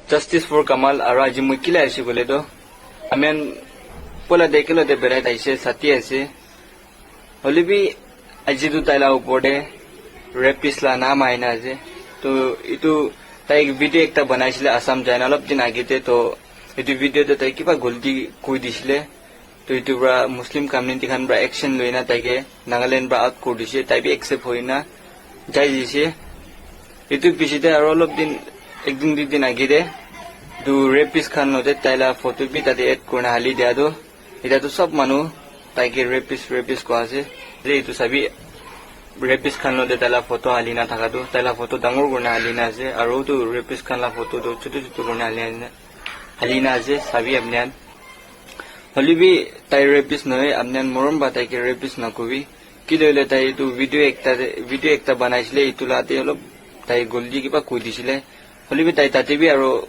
Justice for Kamal আৰু আজি মই কিলা আছি বলে তো আমি পলা দেখিলো দে বেৰাই তাইছে সাথী আছে হলিবি আজি তো তাইলা ওপৰতে ৰেপিছলা নাম আইনা আছে তো ইটো তাই ভিডিও একটা বনাইছিলে আসাম জাইন অলপ দিন আগেতে তো ইটো ভিডিওতে তাই কিবা গলতি কৈ দিছিলে তো ইটো পৰা মুসলিম কমিউনিটি খান পৰা একশন লইনা তাইকে নাগালেণ্ড পৰা আউট কৰি দিছে তাই বি একসেপ্ট হইনা যাই দিছে ইটো পিছতে আৰু অলপ দিন একদিন দুদিন আগেতে দু ৰেপিছ খান নতে তাইলা ফটো বি তাতে এড কৰনা হালি দিয়া দো এটা তো সব মানুহ তাইকে ৰেপিছ কোৱা আছে যে ইটো চাবি ৰেপিছ খান নতে তাইলা ফটো হালি না থাকা দো তাইলা ফটো ডাঙৰ কৰনা হালি না আছে আৰু তো ৰেপিছ খানলা ফটো তো ছোট ছোট কৰনা হালি না আছে চাবি আপনিয়ান হলিবি তাই ৰেপিছ নহয় আপনিয়ান মৰম বা তাইকে ৰেপিছ নকবি কি লইলে তাই ইটো ভিডিও একটা বনাইছিলে ইটো লাতে অলপ তাই গলদি কিবা কৈ দিছিলে হলিবি তাই তাতে বি আৰু